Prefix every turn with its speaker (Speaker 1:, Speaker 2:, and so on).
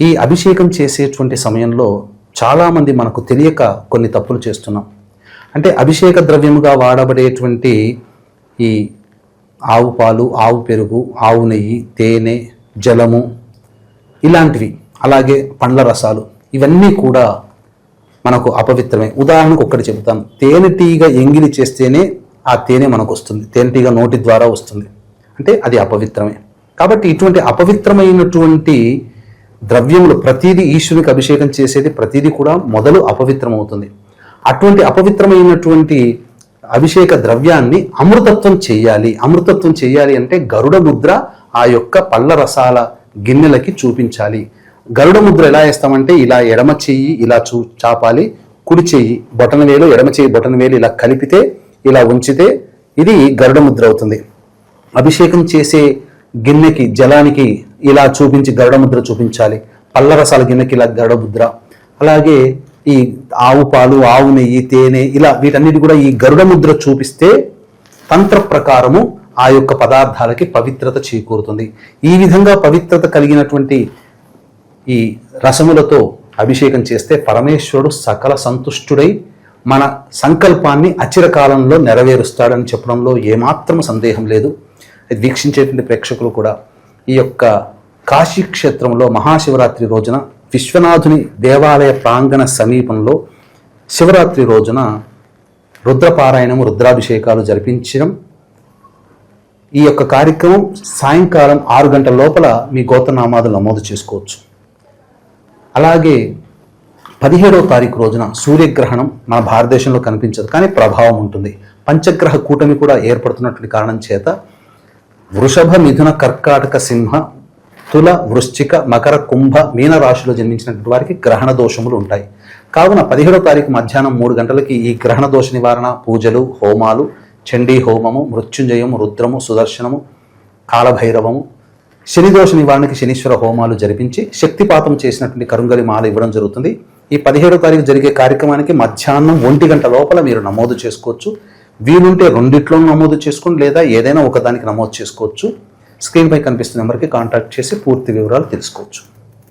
Speaker 1: ఈ అభిషేకం చేసేటువంటి సమయంలో చాలామంది మనకు తెలియక కొన్ని తప్పులు చేస్తున్నాం. అంటే అభిషేక ద్రవ్యముగా వాడబడేటువంటి ఈ ఆవు పాలు, ఆవు పెరుగు, ఆవు నెయ్యి, తేనె, జలము ఇలాంటివి, అలాగే పండ్ల రసాలు, ఇవన్నీ కూడా మనకు అపవిత్రమే. ఉదాహరణకు ఒక్కటి చెబుతాను. తేనెటీగ ఎంగిలి చేస్తేనే ఆ తేనె మనకు వస్తుంది, తేనెటీగ నోటి ద్వారా వస్తుంది, అంటే అది అపవిత్రమే. కాబట్టి ఇటువంటి అపవిత్రమైనటువంటి ద్రవ్యములు ప్రతిదీ, ఈశ్వరునికి అభిషేకం చేసేది ప్రతిదీ కూడా మొదలు అపవిత్రమవుతుంది. అటువంటి అపవిత్రమైనటువంటి అభిషేక ద్రవ్యాన్ని అమృతత్వం చేయాలి. అమృతత్వం చేయాలి అంటే గరుడ ముద్ర ఆ యొక్క పళ్ళ రసాల గిన్నెలకి చూపించాలి. గరుడ ముద్ర ఎలా వేస్తామంటే ఇలా ఎడమ చెయ్యి ఇలా చాపాలి, కుడి చెయ్యి బొటన వేలు, ఎడమ చెయ్యి బొటన వేలు ఇలా కలిపితే, ఇలా ఉంచితే ఇది గరుడ ముద్ర అవుతుంది. అభిషేకం చేసే గిన్నెకి, జలానికి ఇలా చూపించి గరుడ ముద్ర చూపించాలి. పళ్ళ రసాల గిన్నెకి ఇలా గరుడ ముద్ర. అలాగే ఈ ఆవు పాలు, ఆవు నెయ్యి, తేనె, ఇలా వీటన్నిటి కూడా ఈ గరుడ ముద్ర చూపిస్తే తంత్ర ప్రకారము ఆ యొక్క పదార్థాలకి పవిత్రత చేకూరుతుంది. ఈ విధంగా పవిత్రత కలిగినటువంటి ఈ రసములతో అభిషేకం చేస్తే పరమేశ్వరుడు సకల సంతుష్టుడై మన సంకల్పాన్ని అచిరకాలంలో నెరవేరుస్తాడని చెప్పడంలో ఏమాత్రం సందేహం లేదు. వీక్షించేటువంటి ప్రేక్షకులు కూడా ఈ యొక్క కాశీ క్షేత్రంలో మహాశివరాత్రి రోజున విశ్వనాథుని దేవాలయ ప్రాంగణ సమీపంలో శివరాత్రి రోజున రుద్రపారాయణము, రుద్రాభిషేకాలు జరిపించడం. ఈ యొక్క కార్యక్రమం సాయంకాలం 6 గంటల లోపల మీ గోత్రనామాదులు నమోదు చేసుకోవచ్చు. అలాగే 17వ తారీఖు రోజున సూర్యగ్రహణం మన భారతదేశంలో కనిపించదు, కానీ ప్రభావం ఉంటుంది. పంచగ్రహ కూటమి కూడా ఏర్పడుతున్నటువంటి కారణం చేత వృషభ, మిథున, కర్కాటక, సింహ, తుల, వృశ్చిక, మకర, కుంభ, మీన రాశిలో జన్మించినటువంటి వారికి గ్రహణ దోషములు ఉంటాయి. కావున 17వ తారీఖు మధ్యాహ్నం 3 గంటలకి ఈ గ్రహణ దోష నివారణ పూజలు, హోమాలు, చండీ హోమము, మృత్యుంజయము, రుద్రము, సుదర్శనము, కాలభైరవము, శనిదోష నివారణకి శనీశ్వర హోమాలు జరిపించి శక్తిపాతం చేసినటువంటి కరుంగలి మాల ఇవ్వడం జరుగుతుంది. ఈ 17వ తారీఖు జరిగే కార్యక్రమానికి మధ్యాహ్నం 1 గంట లోపల మీరు నమోదు చేసుకోవచ్చు. వీలుంటే రెండిట్లో నమోదు చేసుకోండి, లేదా ఏదైనా ఒకదానికి నమోదు చేసుకోవచ్చు. స్క్రీన్పై కనిపిస్తున్న నెంబర్కి కాంటాక్ట్ చేసి పూర్తి వివరాలు తెలుసుకోవచ్చు.